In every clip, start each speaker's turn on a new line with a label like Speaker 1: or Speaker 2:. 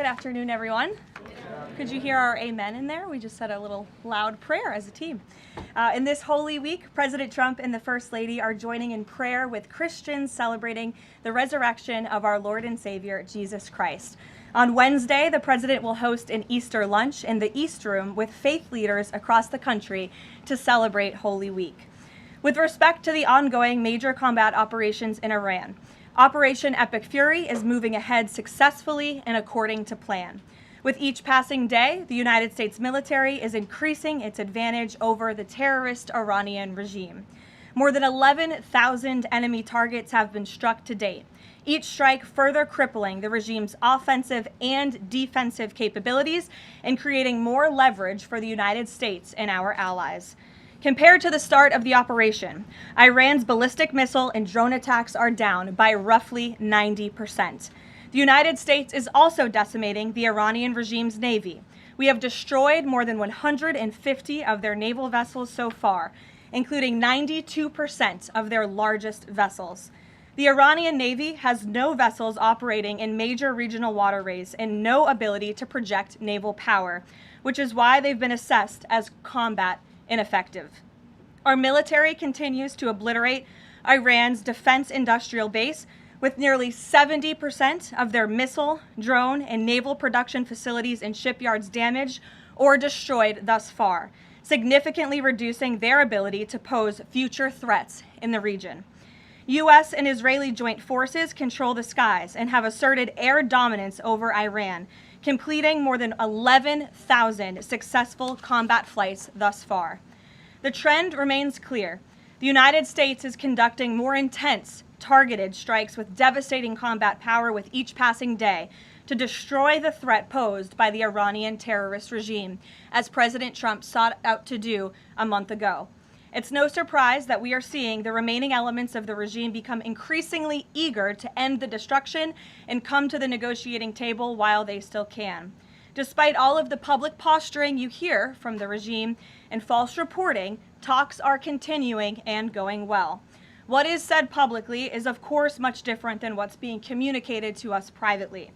Speaker 1: Good afternoon, everyone. Could you hear our amen in there? We just said a little loud prayer as a team. In this Holy Week, President Trump and the First Lady are joining in prayer with Christians celebrating the resurrection of our Lord and Savior, Jesus Christ. On Wednesday, the President will host an Easter lunch in the East Room with faith leaders across the country to celebrate Holy Week. With respect to the ongoing major combat operations in Iran, Operation Epic Fury is moving ahead successfully and according to plan. With each passing day, the United States military is increasing its advantage over the terrorist Iranian regime. More than 11,000 enemy targets have been struck to date, each strike further crippling the regime's offensive and defensive capabilities and creating more leverage for the United States and our allies. Compared to the start of the operation, Iran's ballistic missile and drone attacks are down by roughly 90%. The United States is also decimating the Iranian regime's navy. We have destroyed more than 150 of their naval vessels so far, including 92% of their largest vessels. The Iranian Navy has no vessels operating in major regional waterways and no ability to project naval power, which is why they've been assessed as combat ineffective. Our military continues to obliterate Iran's defense industrial base, with nearly 70% of their missile, drone, and naval production facilities and shipyards damaged or destroyed thus far, significantly reducing their ability to pose future threats in the region. U.S. and Israeli joint forces control the skies and have asserted air dominance over Iran, completing more than 11,000 successful combat flights thus far. The trend remains clear. The United States is conducting more intense, targeted strikes with devastating combat power with each passing day to destroy the threat posed by the Iranian terrorist regime, as President Trump sought out to do a month ago. It's no surprise that we are seeing the remaining elements of the regime become increasingly eager to end the destruction and come to the negotiating table while they still can. Despite all of the public posturing you hear from the regime and false reporting, talks are continuing and going well. What is said publicly is, of course, much different than what's being communicated to us privately.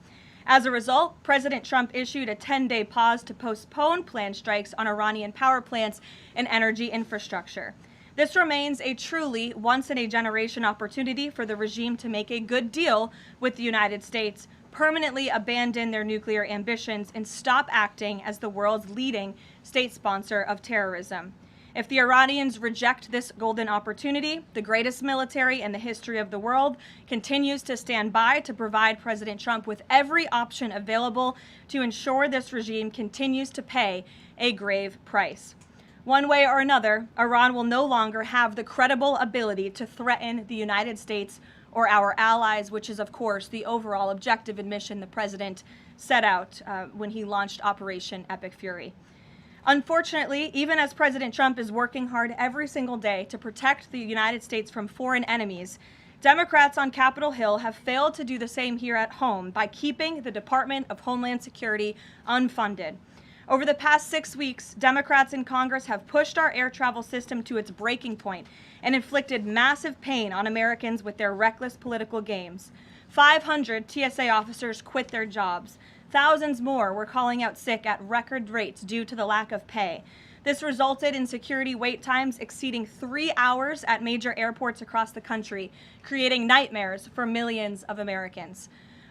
Speaker 1: As a result, President Trump issued a 10-day pause to postpone planned strikes on Iranian power plants and energy infrastructure. This remains a truly once-in-a-generation opportunity for the regime to make a good deal with the United States, permanently abandon their nuclear ambitions, and stop acting as the world's leading state sponsor of terrorism. If the Iranians reject this golden opportunity, the greatest military in the history of the world continues to stand by to provide President Trump with every option available to ensure this regime continues to pay a grave price. One way or another, Iran will no longer have the credible ability to threaten the United States or our allies, which is, of course, the overall objective and mission the president set out when he launched Operation Epic Fury. Unfortunately, even as President Trump is working hard every single day to protect the United States from foreign enemies, Democrats on Capitol Hill have failed to do the same here at home by keeping the Department of Homeland Security unfunded. Over the past 6 weeks, Democrats in Congress have pushed our air travel system to its breaking point and inflicted massive pain on Americans with their reckless political games. 500 TSA officers quit their jobs. Thousands more were calling out sick at record rates due to the lack of pay. This resulted in security wait times exceeding 3 hours at major airports across the country, creating nightmares for millions of Americans.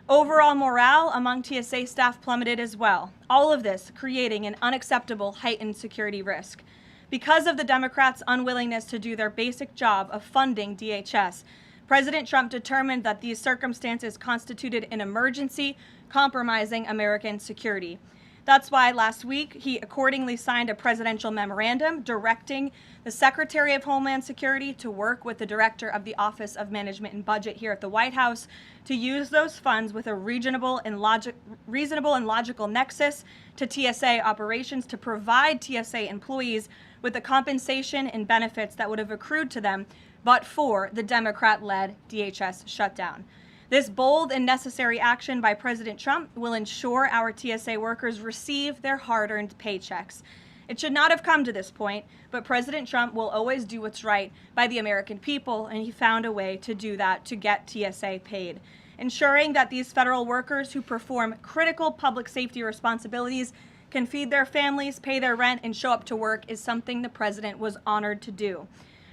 Speaker 1: Overall morale among TSA staff plummeted as well, all of this creating an unacceptable heightened security risk. Because of the Democrats' unwillingness to do their basic job of funding DHS, President Trump determined that these circumstances constituted an emergency, compromising American security. That's why last week he accordingly signed a presidential memorandum directing the Secretary of Homeland Security to work with the Director of the Office of Management and Budget here at the White House to use those funds with a reasonable and logical nexus to TSA operations to provide TSA employees with the compensation and benefits that would have accrued to them but for the Democrat-led DHS shutdown. This bold and necessary action by President Trump will ensure our TSA workers receive their hard-earned paychecks. It should not have come to this point, but President Trump will always do what's right by the American people, and he found a way to do that to get TSA paid. Ensuring that these federal workers who perform critical public safety responsibilities can feed their families, pay their rent, and show up to work is something the president was honored to do.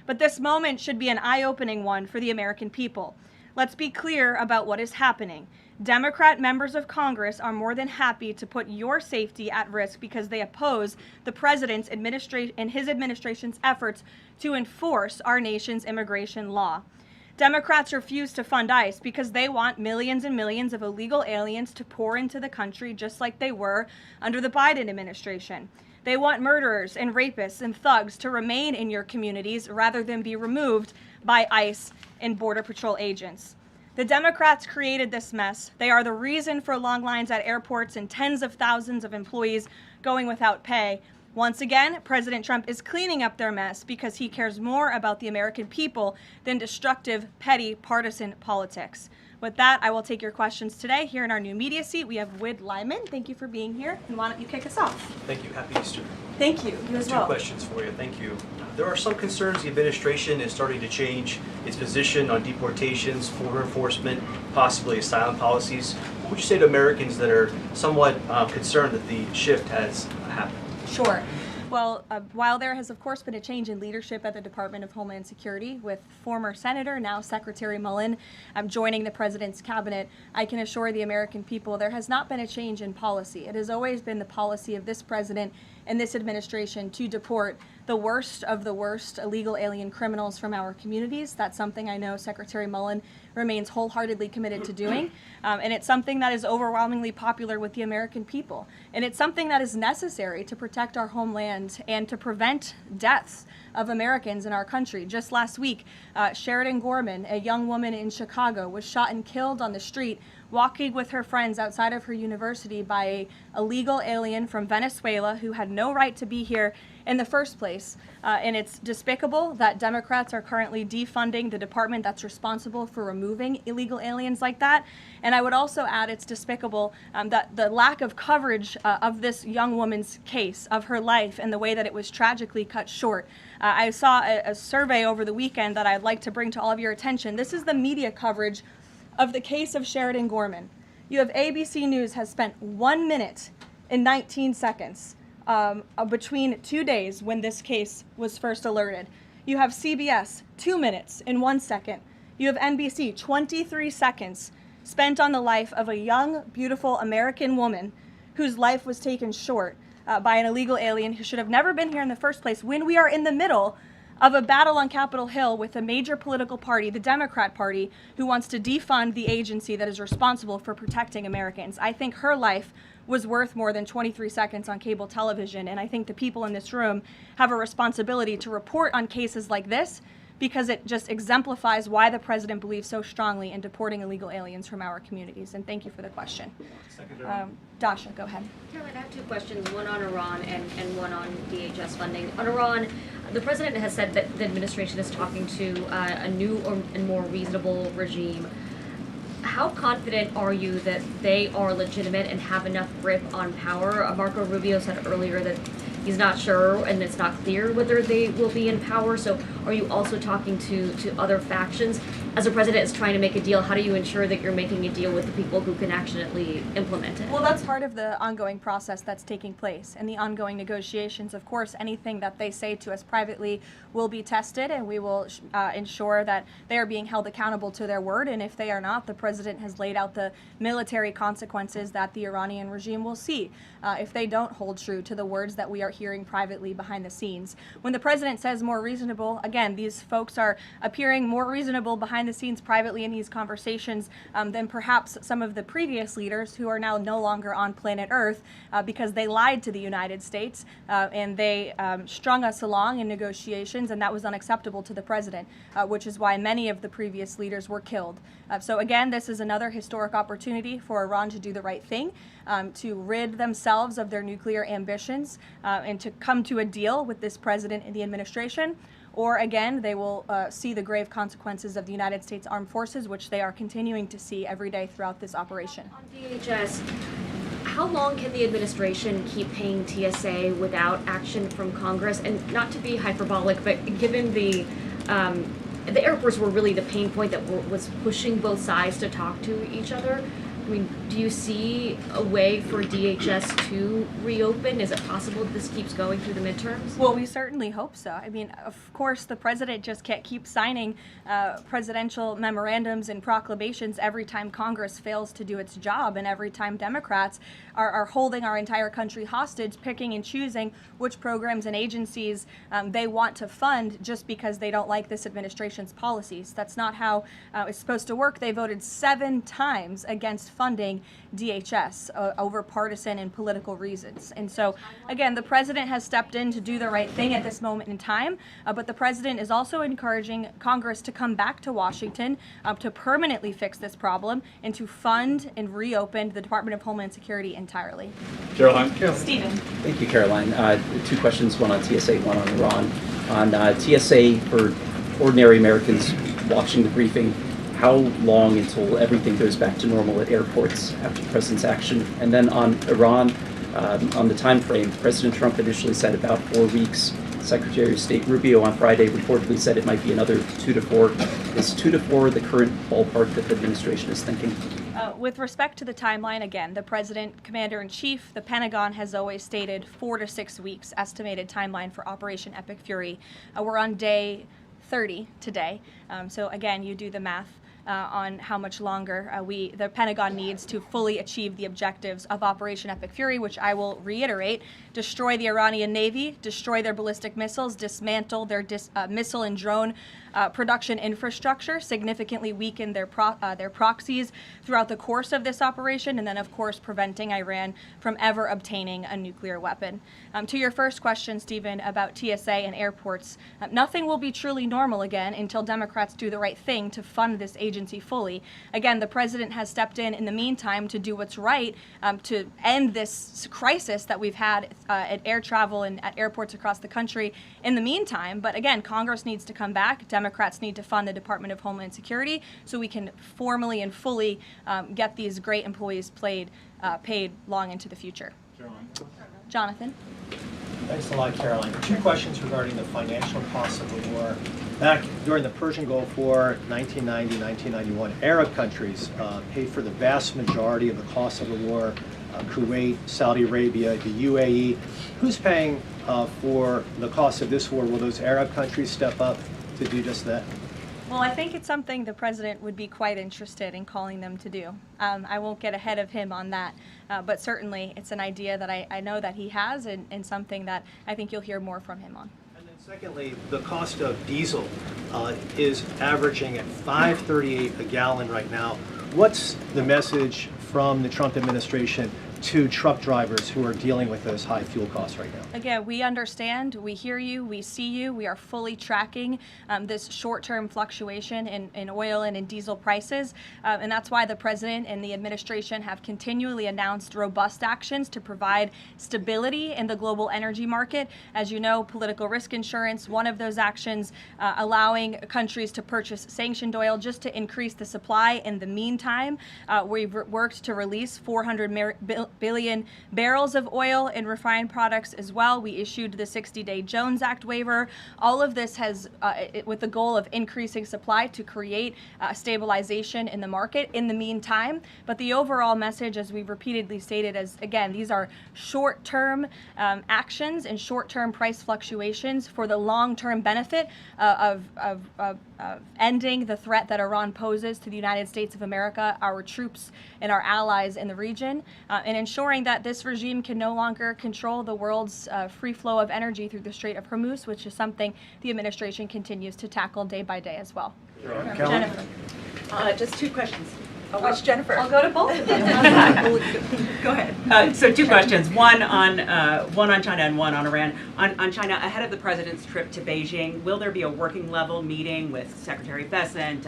Speaker 1: But this moment should be an eye-opening one for the American people. Let's be clear about what is happening. Democrat members of Congress are more than happy to put your safety at risk because they oppose the president's administration and his administration's efforts to enforce our nation's immigration law. Democrats refuse to fund ICE because they want millions and millions of illegal aliens to pour into the country just like they were under the Biden administration. They want murderers and rapists and thugs to remain in your communities rather than be removed by ICE and Border Patrol agents. The Democrats created this mess. They are the reason for long lines at airports and tens of thousands of employees going without pay. Once again, President Trump is cleaning up their mess because he cares more about the American people than destructive, petty, partisan politics. With that, I will take your questions today. Here in our new media seat, we have Wid Lyman. Thank you for being here. And why don't you kick us off?
Speaker 2: Thank you. Happy Easter.
Speaker 1: Thank you. You as well.
Speaker 2: 2 questions for you. Thank you. There are some concerns the administration is starting to change its position on deportations, border enforcement, possibly asylum policies. What would you say to Americans that are somewhat concerned that the shift has happened?
Speaker 1: Sure. Well, while there has, of course, been a change in leadership at the Department of Homeland Security with former Senator, now Secretary Mullen, joining the president's cabinet, I can assure the American people there has not been a change in policy. It has always been the policy of this president and this administration to deport the worst of the worst illegal alien criminals from our communities. That's something I know Secretary Mullen remains wholeheartedly committed to doing. And it's something that is overwhelmingly popular with the American people. And it's something that is necessary to protect our homeland and to prevent deaths of Americans in our country. Just last week, Sheridan Gorman, a young woman in Chicago, was shot and killed on the street walking with her friends outside of her university by an illegal alien from Venezuela who had no right to be here in the first place. And it's despicable that Democrats are currently defunding the department that's responsible for removing illegal aliens like that. And I would also add it's despicable that the lack of coverage of this young woman's case, of her life, and the way that it was tragically cut short. I saw a survey over the weekend that I'd like to bring to all of your attention. This is the media coverage of the case of Sheridan Gorman. You have ABC News has spent 1 minute and 19 seconds between 2 days when this case was first alerted. You have CBS 2 minutes and 1 second. You have NBC 23 seconds spent on the life of a young, beautiful American woman whose life was taken short by an illegal alien who should have never been here in the first place, when we are in the middle of a battle on Capitol Hill with a major political party, the Democrat Party, who wants to defund the agency that is responsible for protecting Americans. I think her life was worth more than 23 seconds on cable television, and I think the people in this room have a responsibility to report on cases like this because it just exemplifies why the president believes so strongly in deporting illegal aliens from our communities. And thank you for the question. Dasha, go ahead.
Speaker 3: Caroline, I have 2 questions, one on Iran and one on DHS funding. On Iran, the president has said that the administration is talking to a new and more reasonable regime. How confident are you that they are legitimate and have enough grip on power? Marco Rubio said earlier that he's not sure and it's not clear whether they will be in power. So are you also talking to other factions? As a president is trying to make a deal, how do you ensure that you're making a deal with the people who can actually implement it?
Speaker 1: Well, that's part of the ongoing process that's taking place and the ongoing negotiations. Of course, anything that they say to us privately will be tested, and we will ensure that they are being held accountable to their word. And if they are not, the president has laid out the military consequences that the Iranian regime will see if they don't hold true to the words that we are hearing privately behind the scenes. When the president says more reasonable, again, these folks are appearing more reasonable behind the scenes privately in these conversations than perhaps some of the previous leaders who are now no longer on planet Earth because they lied to the United States and they strung us along in negotiations, and that was unacceptable to the president, which is why many of the previous leaders were killed. So again, this is another historic opportunity for Iran to do the right thing, to rid themselves of their nuclear ambitions and to come to a deal with this president and the administration. Or again, they will see the grave consequences of the United States Armed Forces, which they are continuing to see every day throughout this operation.
Speaker 3: On DHS, how long can the administration keep paying TSA without action from Congress? And not to be hyperbolic, but given the the airports were really the pain point that was pushing both sides to talk to each other. I mean, do you see a way for DHS to reopen? Is it possible that this keeps going through the midterms?
Speaker 1: Well, we certainly hope so. I mean, of course, the president just can't keep signing presidential memorandums and proclamations every time Congress fails to do its job, and every time Democrats are holding our entire country hostage, picking and choosing which programs and agencies they want to fund just because they don't like this administration's policies. That's not how it's supposed to work. They voted 7 times against funding DHS over partisan and political reasons. And so, again, the president has stepped in to do the right thing at this moment in time, but the president is also encouraging Congress to come back to Washington to permanently fix this problem and to fund and reopen the Department of Homeland Security entirely.
Speaker 4: Caroline.
Speaker 1: Stephen.
Speaker 5: Thank you, Caroline. 2 questions, one on TSA, one on Iran. On TSA, for ordinary Americans watching the briefing, how long until everything goes back to normal at airports after the president's action? And then on Iran, on the time frame, President Trump initially said about 4 weeks. Secretary of State Rubio on Friday reportedly said it might be another 2 to 4. Is 2 to 4 the current ballpark that the administration is thinking?
Speaker 1: With respect to the timeline, again, the President, Commander-in-Chief, the Pentagon has always stated 4 to 6 weeks estimated timeline for Operation Epic Fury. We're on day 30 today, so again, you do the math on how much longer the Pentagon needs to fully achieve the objectives of Operation Epic Fury, which I will reiterate: destroy the Iranian Navy, destroy their ballistic missiles, dismantle their missile and drone production infrastructure, significantly weaken their proxies throughout the course of this operation, and then, of course, preventing Iran from ever obtaining a nuclear weapon. To your first question, Stephen, about TSA and airports, nothing will be truly normal again until Democrats do the right thing to fund this agency fully. Again, the president has stepped in the meantime to do what's right to end this crisis that we've had at air travel and at airports across the country in the meantime. But again, Congress needs to come back. Democrats need to fund the Department of Homeland Security so we can formally and fully get these great employees paid long into the future.
Speaker 4: Caroline.
Speaker 1: Jonathan?
Speaker 6: Thanks a lot, Caroline. 2 questions regarding the financial costs of the war. Back during the Persian Gulf War, 1990, 1991, Arab countries paid for the vast majority of the cost of the war. Kuwait, Saudi Arabia, the UAE. Who's paying for the cost of this war? Will those Arab countries step up to do just that?
Speaker 1: Well, I think it's something the president would be quite interested in calling them to do. I won't get ahead of him on that, but certainly it's an idea that I know that he has, and something that I think you'll hear more from him on.
Speaker 6: And then secondly, the cost of diesel is averaging at $5.38 a gallon right now. What's the message from the Trump administration to truck drivers who are dealing with those high fuel costs right now?
Speaker 1: Again, we understand, we hear you, we see you. We are fully tracking this short-term fluctuation in oil and in diesel prices. And that's why the president and the administration have continually announced robust actions to provide stability in the global energy market. As you know, political risk insurance, one of those actions, allowing countries to purchase sanctioned oil just to increase the supply. In the meantime, we've worked to release 400 billion barrels of oil and refined products as well. We issued the 60-day Jones Act waiver. All of this has, with the goal of increasing supply to create stabilization in the market in the meantime. But the overall message, as we've repeatedly stated, is, again, these are short-term actions and short-term price fluctuations for the long-term benefit of ending the threat that Iran poses to the United States of America, our troops, and our allies in the region, and ensuring that this regime can no longer control the world's free flow of energy through the Strait of Hormuz, which is something the administration continues to tackle day by day as well.
Speaker 6: Jennifer?
Speaker 7: Just 2 questions. Which Jennifer?
Speaker 1: I'll go to both of them.
Speaker 7: Go ahead. So 2 questions. One on China and one on Iran. On China, ahead of the president's trip to Beijing, will there be a working level meeting with Secretary Bessent,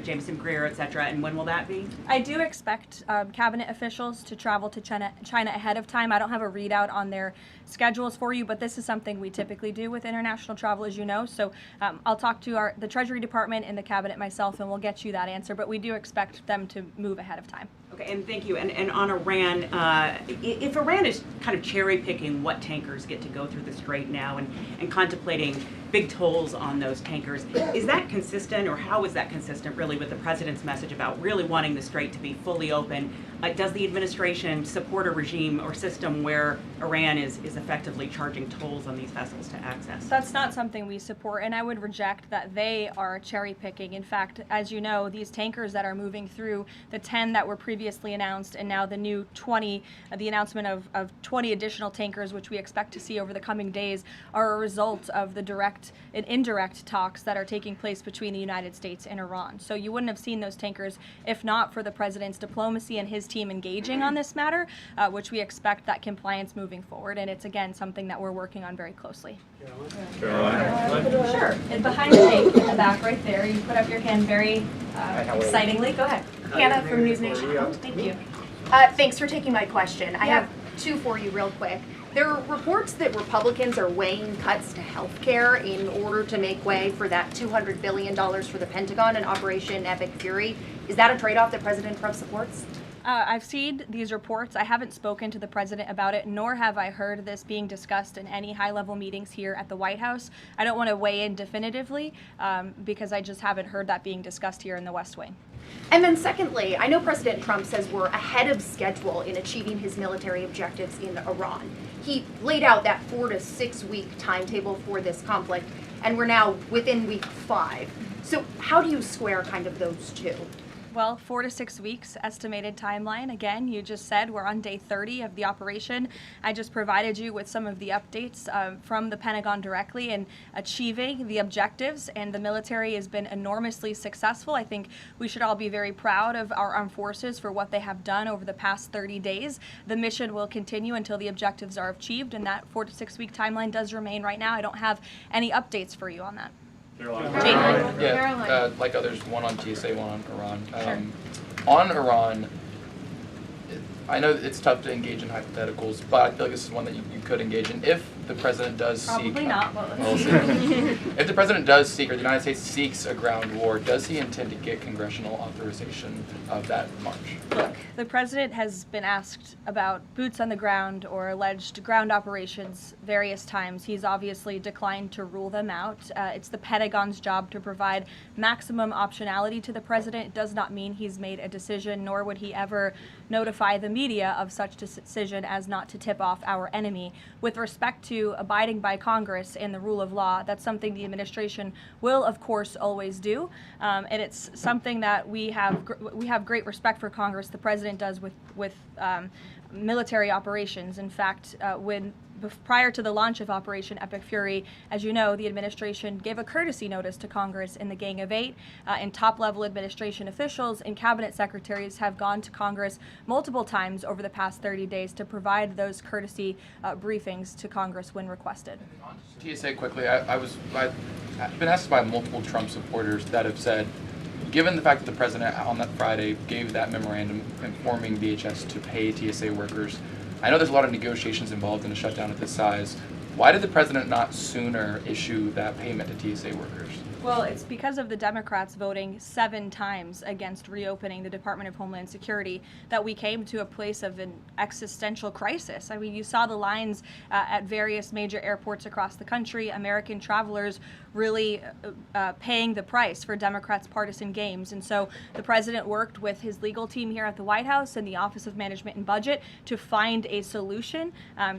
Speaker 7: Jameson Greer, et cetera, and when will that be?
Speaker 1: I do expect cabinet officials to travel to China ahead of time. I don't have a readout on their schedules for you, but this is something we typically do with international travel, as you know. So I'll talk to the Treasury Department and the cabinet myself, and we'll get you that answer. But we do expect them to move ahead of time.
Speaker 7: Okay, and thank you. And on Iran, if Iran is kind of cherry picking what tankers get to go through the Strait now and contemplating big tolls on those tankers, is that consistent, or how is that consistent really with the president's message about really wanting the Strait to be fully open? Does the administration support a regime or system where Iran is effectively charging tolls on these vessels to access?
Speaker 1: That's not something we support, and I would reject that they are cherry picking. In fact, as you know, these tankers that are moving through, the 10 that were previously announced and now the new 20, the announcement of 20 additional tankers, which we expect to see over the coming days, are a result of the direct and indirect talks that are taking place between the United States and Iran. So you wouldn't have seen those tankers if not for the president's diplomacy and his team engaging on this matter, which we expect that compliance moving forward. And it's, again, something that we're working on very closely.
Speaker 6: Karoline.
Speaker 1: Sure. And behind the tape in the back right there, you put up your hand very excitingly. Go ahead.
Speaker 4: Hannah from News Nation. Thank you. Thanks for taking my question. I have two for you real quick. There are reports that Republicans are weighing cuts to health care in order to make way for that $200 billion for the Pentagon and Operation Epic Fury. Is that a trade-off that President Trump supports?
Speaker 1: I've seen these reports. I haven't spoken to the president about it, nor have I heard this being discussed in any high-level meetings here at the White House. I don't want to weigh in definitively because I just haven't heard that being discussed here in the West Wing.
Speaker 4: And then secondly, I know President Trump says we're ahead of schedule in achieving his military objectives in Iran. He laid out that 4 to 6 week timetable for this conflict, and we're now within week 5. So how do you square kind of those two?
Speaker 1: Well, 4 to 6 weeks estimated timeline. Again, you just said we're on day 30 of the operation. I just provided you with some of the updates from the Pentagon directly in achieving the objectives, and the military has been enormously successful. I think we should all be very proud of our armed forces for what they have done over the past 30 days. The mission will continue until the objectives are achieved, and that 4 to 6 week timeline does remain right now. I don't have any updates for you on that.
Speaker 8: Yeah, like others, one on TSA, one on Iran. On Iran, I know it's tough to engage in hypotheticals, but I feel like this is one that you could engage in. If the president does seek...
Speaker 1: Probably not, but let's
Speaker 8: Well,
Speaker 1: see.
Speaker 8: if the president does seek, or the United States seeks a ground war, does he intend to get congressional authorization of that march?
Speaker 1: Look, the president has been asked about boots on the ground or alleged ground operations various times. He's obviously declined to rule them out. It's the Pentagon's job to provide maximum optionality to the president. It does not mean he's made a decision, nor would he ever notify the media of such decision as not to tip off our enemy. With respect to abiding by Congress and the rule of law, that's something the administration will, of course, always do. And it's something that we have great respect for Congress. The president does with military operations. In fact, prior to the launch of Operation Epic Fury, as you know, the administration gave a courtesy notice to Congress in the Gang of Eight, and top-level administration officials and cabinet secretaries have gone to Congress multiple times over the past 30 days to provide those courtesy briefings to Congress when requested.
Speaker 8: TSA quickly, I've been asked by multiple Trump supporters that have said, given the fact that the president on that Friday gave that memorandum informing DHS to pay TSA workers, I know there's a lot of negotiations involved in a shutdown of this size. Why did the president not sooner issue that payment to TSA workers?
Speaker 1: Well, it's because of the Democrats voting 7 times against reopening the Department of Homeland Security that we came to a place of an existential crisis. I mean, you saw the lines at various major airports across the country, American travelers really paying the price for Democrats' partisan games. And so the president worked with his legal team here at the White House and the Office of Management and Budget to find a solution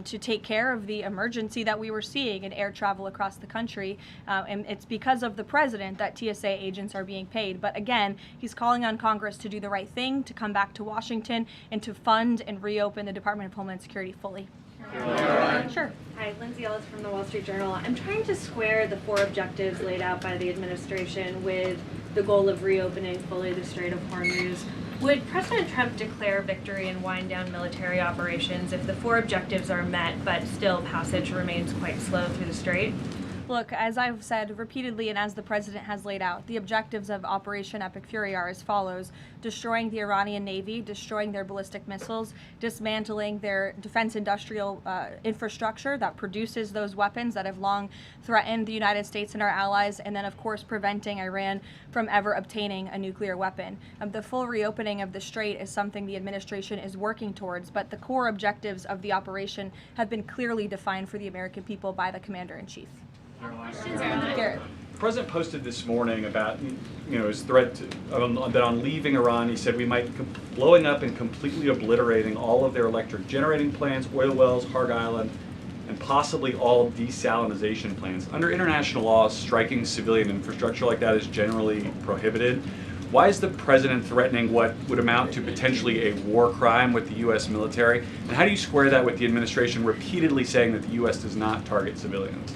Speaker 1: to take care of the emergency that we were seeing in air travel across the country. And it's because of the president that TSA agents are being paid. But again, he's calling on Congress to do the right thing, to come back to Washington and to fund and reopen the Department of Homeland Security fully. Sure.
Speaker 9: Hi, Lindsay Ellis from the Wall Street Journal. I'm trying to square the 4 objectives laid out by the administration with the goal of reopening fully the Strait of Hormuz. Would President Trump declare victory and wind down military operations if the 4 objectives are met, but still passage remains quite slow through the strait?
Speaker 1: Look, as I've said repeatedly and as the president has laid out, the objectives of Operation Epic Fury are as follows: destroying the Iranian Navy, destroying their ballistic missiles, dismantling their defense industrial infrastructure that produces those weapons that have long threatened the United States and our allies, and then, of course, preventing Iran from ever obtaining a nuclear weapon. The full reopening of the Strait is something the administration is working towards, but the core objectives of the operation have been clearly defined for the American people by the Commander-in-Chief. Garrett.
Speaker 10: The president posted this morning about his threat that on leaving Iran, he said we might be blowing up and completely obliterating all of their electric generating plants, oil wells, Harg Island, and possibly all desalinization plants. Under international law, striking civilian infrastructure like that is generally prohibited. Why is the president threatening what would amount to potentially a war crime with the U.S. military? And how do you square that with the administration repeatedly saying that the U.S. does not target civilians?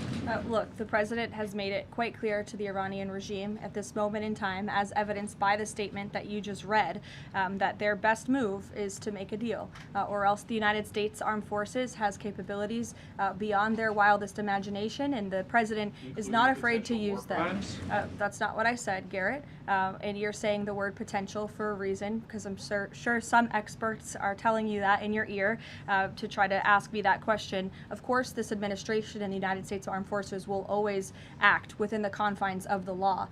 Speaker 1: Look, the president has made it quite clear to the Iranian regime at this moment in time, as evidenced by the statement that you just read, that their best move is to make a deal, or else the United States Armed Forces has capabilities beyond their wildest imagination, and the president is not afraid to use them. That's not what I said, Garrett. And you're saying the word potential for a reason, because I'm sure some experts are telling you that in your ear to try to ask me that question. Of course, this administration and the United States Armed Forces will always act within the confines of the law.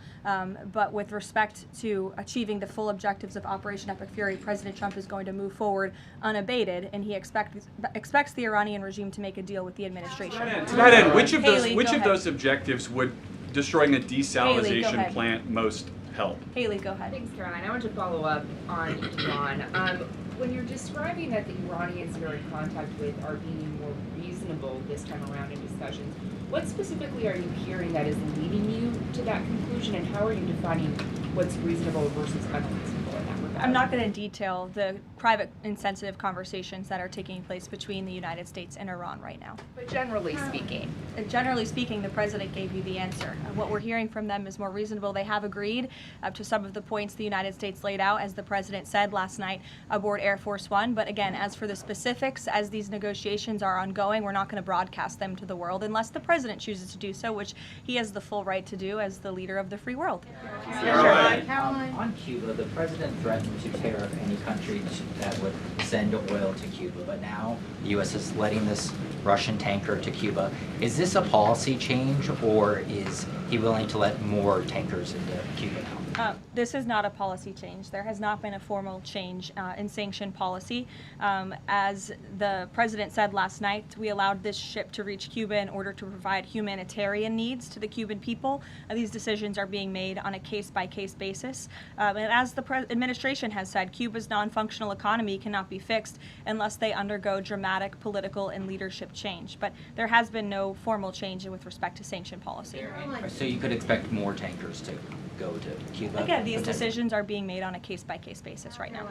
Speaker 1: But with respect to achieving the full objectives of Operation Epic Fury, President Trump is going to move forward unabated, and he expects the Iranian regime to make a deal with the administration.
Speaker 10: To that end, which of those objectives would destroying a desalinization plant most help?
Speaker 1: Haley, go ahead.
Speaker 11: Thanks, Caroline. I want to follow up on Iran. When you're describing that the Iranians you're in contact with are being more reasonable this time around in discussions, what specifically are you hearing that is leading you to that conclusion, and how are you defining what's reasonable versus unreasonable in that regard?
Speaker 1: I'm not going to detail the private and sensitive conversations that are taking place between the United States and Iran right now.
Speaker 11: But generally speaking.
Speaker 1: Generally speaking, the president gave you the answer. What we're hearing from them is more reasonable. They have agreed to some of the points the United States laid out, as the president said last night aboard Air Force One. But again, as for the specifics, as these negotiations are ongoing, we're not going to broadcast them to the world unless the president chooses to do so, which he has the full right to do as the leader of the free world.
Speaker 12: Caroline. On Cuba, the president threatened to tariff any country that would send oil to Cuba, but now the U.S. is letting this Russian tanker to Cuba. Is this a policy change, or is he willing to let more tankers into Cuba now?
Speaker 1: This is not a policy change. There has not been a formal change in sanction policy. As the president said last night, we allowed this ship to reach Cuba in order to provide humanitarian needs to the Cuban people. These decisions are being made on a case-by-case basis. And as the administration has said, Cuba's non-functional economy cannot be fixed unless they undergo dramatic political and leadership change. But there has been no formal change with respect to sanction policy.
Speaker 12: So you could expect more tankers to go to Cuba?
Speaker 1: Again, these decisions are being made on a case-by-case basis right now.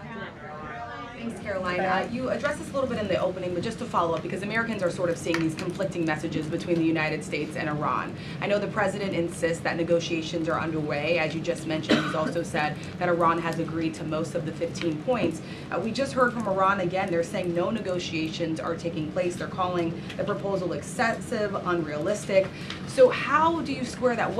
Speaker 13: Thanks, Caroline. You addressed this a little bit in the opening, but just to follow up, because Americans are sort of seeing these conflicting messages between the United States and Iran. I know the president insists that negotiations are underway. As you just mentioned, he's also said that Iran has agreed to most of the 15 points. We just heard from Iran again. They're saying no negotiations are taking place. They're calling the proposal excessive, unrealistic. So how do you square that?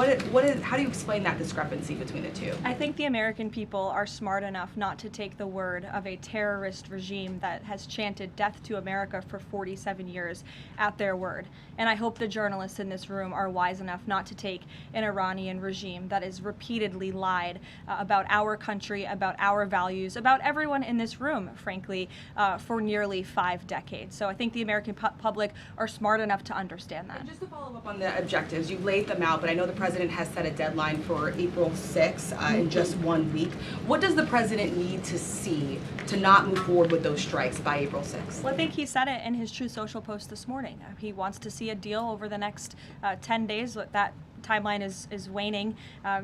Speaker 13: How do you explain that discrepancy between the two?
Speaker 1: I think the American people are smart enough not to take the word of a terrorist regime that has chanted death to America for 47 years at their word. And I hope the journalists in this room are wise enough not to take an Iranian regime that has repeatedly lied about our country, about our values, about everyone in this room, frankly, for nearly 5 decades. So I think the American public are smart enough to understand that.
Speaker 13: And just to follow up on the objectives, you laid them out, but I know the president has set a deadline for April 6th in just 1 week. What does the president need to see to not move forward with those strikes by April 6th?
Speaker 1: Well, I think he said it in his Truth Social post this morning. He wants to see a deal over the next 10 days. That timeline is waning,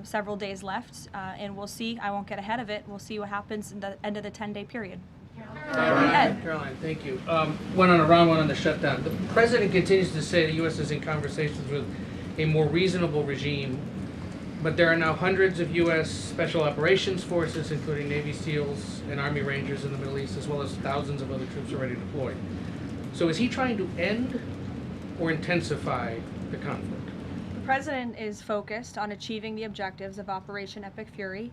Speaker 1: several days left, and we'll see. I won't get ahead of it. We'll see what happens in the end of the 10-day period.
Speaker 14: Caroline, thank you. One on Iran, one on the shutdown. The president continues to say the U.S. is in conversations with a more reasonable regime, but there are now hundreds of U.S. Special Operations Forces, including Navy SEALs and Army Rangers in the Middle East, as well as thousands of other troops already deployed. So is he trying to end or intensify the conflict?
Speaker 1: The president is focused on achieving the objectives of Operation Epic Fury.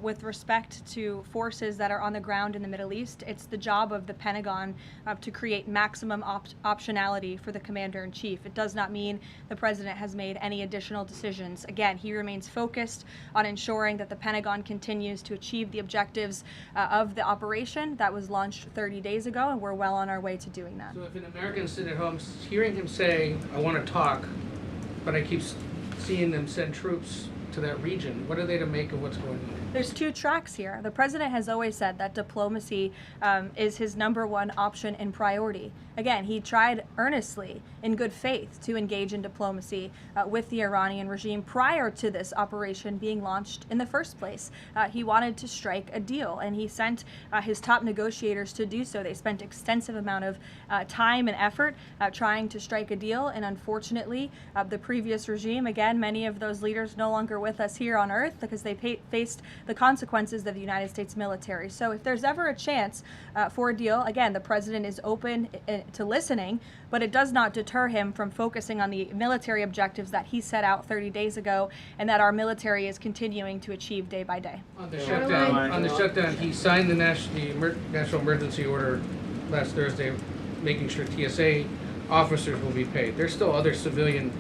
Speaker 1: With respect to forces that are on the ground in the Middle East, it's the job of the Pentagon to create maximum optionality for the commander-in-chief. It does not mean the president has made any additional decisions. Again, he remains focused on ensuring that the Pentagon continues to achieve the objectives of the operation that was launched 30 days ago, and we're well on our way to doing that.
Speaker 14: So if an American sitting at home hearing him say, I want to talk, but I keep seeing them send troops to that region, what are they to make of what's going on?
Speaker 1: There's two tracks here. The president has always said that diplomacy is his #1 option and priority. Again, he tried earnestly, in good faith, to engage in diplomacy with the Iranian regime prior to this operation being launched in the first place. He wanted to strike a deal, and he sent his top negotiators to do so. They spent extensive amount of time and effort trying to strike a deal, and unfortunately, the previous regime, again, many of those leaders no longer with us here on Earth because they faced the consequences of the United States military. So if there's ever a chance for a deal, again, the president is open to listening, but it does not deter him from focusing on the military objectives that he set out 30 days ago and that our military is continuing to achieve day by day.
Speaker 14: On the shutdown, he signed the national emergency order last Thursday, making sure TSA officers will be paid. There's still other civilian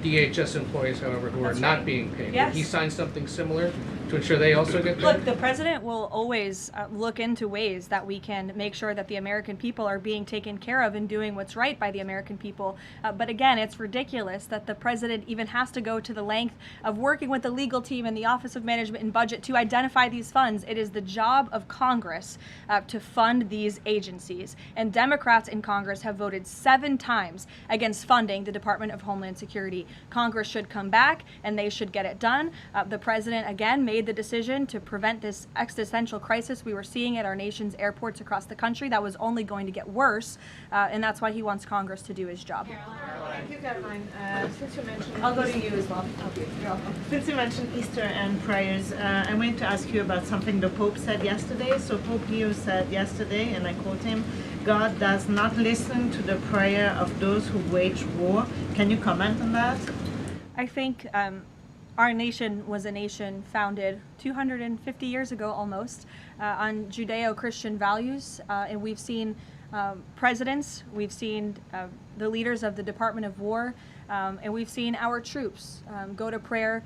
Speaker 14: DHS employees, however, who are not being paid.
Speaker 1: Yes.
Speaker 14: Will he sign something similar to ensure they also get paid?
Speaker 1: Look, the president will always look into ways that we can make sure that the American people are being taken care of and doing what's right by the American people. But again, it's ridiculous that the president even has to go to the length of working with the legal team and the Office of Management and Budget to identify these funds. It is the job of Congress to fund these agencies. And Democrats in Congress have voted 7 times against funding the Department of Homeland Security. Congress should come back and they should get it done. The president, again, made the decision to prevent this existential crisis we were seeing at our nation's airports across the country that was only going to get worse, and that's why he wants Congress to do his job.
Speaker 15: Thank you, Caroline. Since you mentioned,
Speaker 1: I'll go to you as well.
Speaker 15: Okay, you're welcome. Since you mentioned Easter and prayers, I wanted to ask you about something the Pope said yesterday. So Pope Leo said yesterday, and I quote him, "God does not listen to the prayer of those who wage war." Can you comment on that?
Speaker 1: I think our nation was a nation founded 250 years ago almost on Judeo-Christian values, and we've seen presidents, we've seen the leaders of the Department of War, and we've seen our troops go to prayer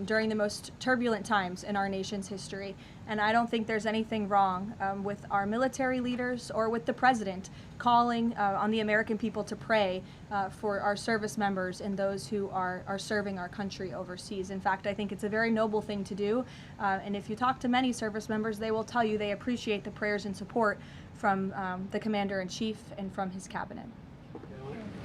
Speaker 1: during the most turbulent times in our nation's history. And I don't think there's anything wrong with our military leaders or with the president calling on the American people to pray for our service members and those who are serving our country overseas. In fact, I think it's a very noble thing to do. And if you talk to many service members, they will tell you they appreciate the prayers and support from the Commander-in-Chief and from his cabinet.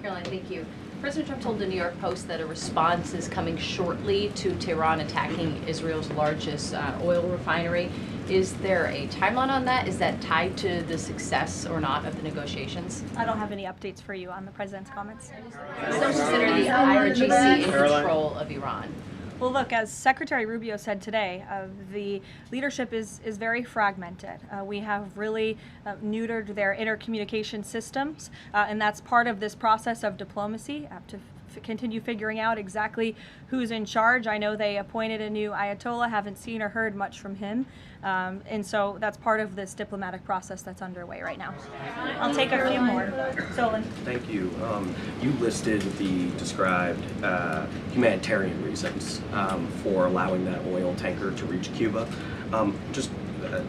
Speaker 16: Caroline, thank you. President Trump told the New York Post that a response is coming shortly to Tehran attacking Israel's largest oil refinery. Is there a timeline on that? Is that tied to the success or not of the negotiations?
Speaker 1: I don't have any updates for you on the president's comments.
Speaker 16: Does it consider the IRGC in control of Iran?
Speaker 1: Well, look, as Secretary Rubio said today, the leadership is very fragmented. We have really neutered their intercommunication systems, and that's part of this process of diplomacy to continue figuring out exactly who's in charge. I know they appointed a new Ayatollah, haven't seen or heard much from him, and so that's part of this diplomatic process that's underway right now. I'll take a few more. Solon.
Speaker 17: Thank you. You listed the described humanitarian reasons for allowing that oil tanker to reach Cuba. Just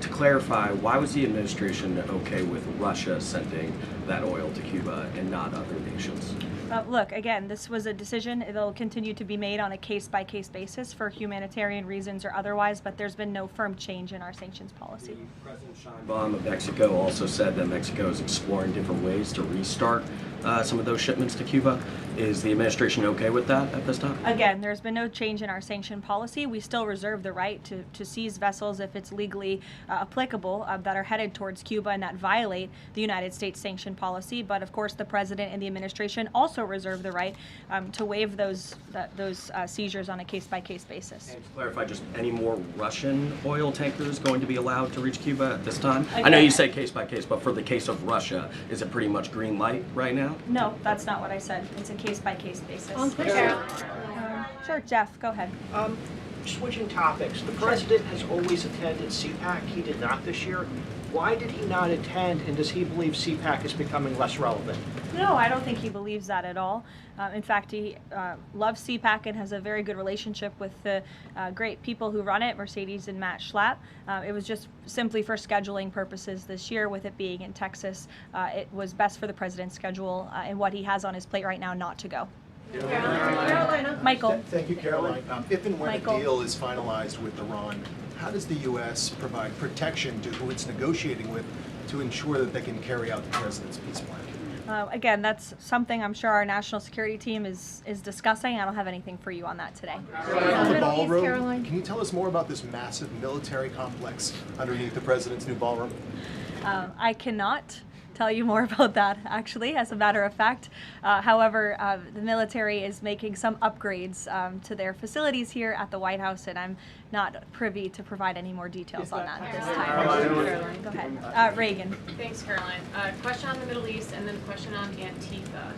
Speaker 17: to clarify, why was the administration okay with Russia sending that oil to Cuba and not other nations?
Speaker 1: Look, again, this was a decision. It'll continue to be made on a case-by-case basis for humanitarian reasons or otherwise, but there's been no firm change in our sanctions policy.
Speaker 17: President Sheinbaum of Mexico also said that Mexico is exploring different ways to restart some of those shipments to Cuba. Is the administration okay with that at this time?
Speaker 1: Again, there's been no change in our sanction policy. We still reserve the right to seize vessels if it's legally applicable that are headed towards Cuba and that violate the United States sanction policy. But of course, the president and the administration also reserve the right to waive those seizures on a case-by-case basis.
Speaker 17: And to clarify, just any more Russian oil tankers going to be allowed to reach Cuba at this time?
Speaker 1: Again,
Speaker 17: I know you say case-by-case, but for the case of Russia, is it pretty much green light right now?
Speaker 1: No, that's not what I said. It's a case-by-case basis. Sure, Jeff, go ahead.
Speaker 18: Switching topics, the president has always attended CPAC. He did not this year. Why did he not attend, and does he believe CPAC is becoming less relevant?
Speaker 1: No, I don't think he believes that at all. In fact, he loves CPAC and has a very good relationship with the great people who run it, Mercedes and Matt Schlapp. It was just simply for scheduling purposes this year, with it being in Texas. It was best for the president's schedule and what he has on his plate right now not to go.
Speaker 19: Carolina.
Speaker 1: Michael.
Speaker 19: Thank you, Caroline. If and when
Speaker 1: Michael.
Speaker 19: a deal is finalized with Iran, how does the U.S. provide protection to who it's negotiating with to ensure that they can carry out the president's peace plan?
Speaker 1: Again, that's something I'm sure our national security team is discussing. I don't have anything for you on that today.
Speaker 19: The ballroom. Can you tell us more about this massive military complex underneath the president's new ballroom?
Speaker 1: I cannot tell you more about that, actually, as a matter of fact. However, the military is making some upgrades to their facilities here at the White House, and I'm not privy to provide any more details on that at this time. Caroline, go ahead. Reagan.
Speaker 20: Thanks, Caroline. Question on the Middle East and then a question on Antifa.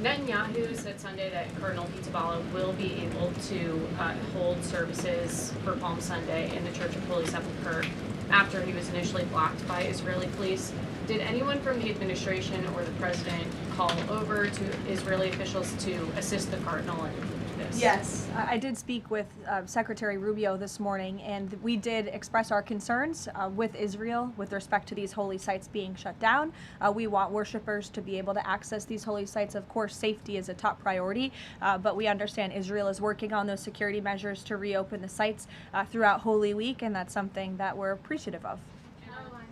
Speaker 20: Netanyahu said Sunday that Cardinal Pizzaballa will be able to hold services for Palm Sunday in the Church of Holy Sepulchre after he was initially blocked by Israeli police. Did anyone from the administration or the president call over to Israeli officials to assist the cardinal in this?
Speaker 1: Yes, I did speak with Secretary Rubio this morning, and we did express our concerns with Israel with respect to these holy sites being shut down. We want worshipers to be able to access these holy sites. Of course, safety is a top priority, but we understand Israel is working on those security measures to reopen the sites throughout Holy Week, and that's something that we're appreciative of.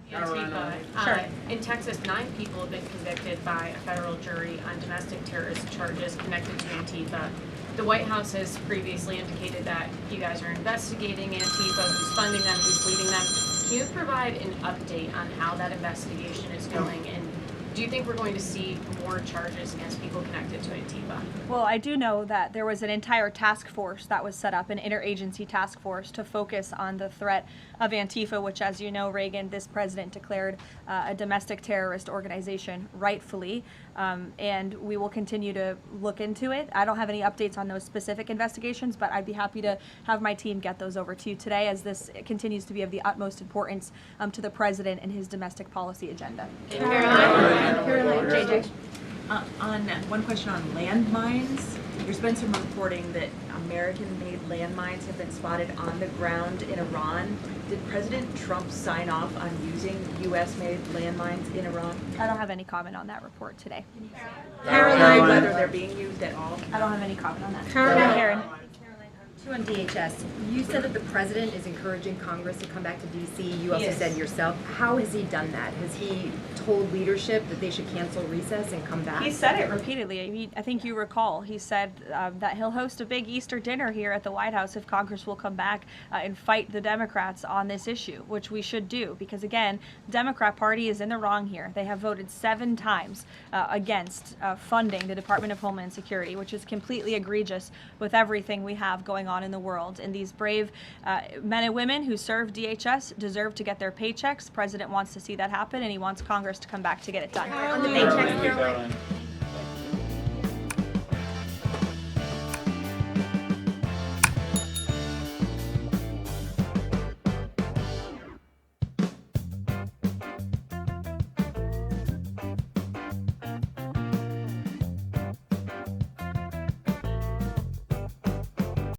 Speaker 20: Antifa. In Texas, 9 people have been convicted by a federal jury on domestic terrorist charges connected to Antifa. The White House has previously indicated that you guys are investigating Antifa, who's funding them, who's leading them. Can you provide an update on how that investigation is going, and do you think we're going to see more charges against people connected to Antifa?
Speaker 1: Well, I do know that there was an entire task force that was set up, an interagency task force, to focus on the threat of Antifa, which, as you know, Reagan, this president declared a domestic terrorist organization, rightfully, and we will continue to look into it. I don't have any updates on those specific investigations, but I'd be happy to have my team get those over to you today, as this continues to be of the utmost importance to the president and his domestic policy agenda.
Speaker 21: Caroline, JJ. On one question on landmines, there's been some reporting that American-made landmines have been spotted on the ground in Iran. Did President Trump sign off on using U.S.-made landmines in Iran?
Speaker 1: I don't have any comment on that report today.
Speaker 21: Caroline, whether they're being used at all?
Speaker 1: I don't have any comment on that.
Speaker 21: Karen.
Speaker 22: On DHS, you said that the president is encouraging Congress to come back to D.C. You also said yourself. How has he done that? Has he told leadership that they should cancel recess and come back?
Speaker 1: He said it repeatedly. I think you recall. He said that he'll host a big Easter dinner here at the White House if Congress will come back and fight the Democrats on this issue, which we should do, because, again, the Democrat Party is in the wrong here. They have voted 7 times against funding the Department of Homeland Security, which is completely egregious with everything we have going on in the world. And these brave men and women who serve DHS deserve to get their paychecks. The president wants to see that happen, and he wants Congress to come back to get it done.
Speaker 22: On the paychecks, Caroline.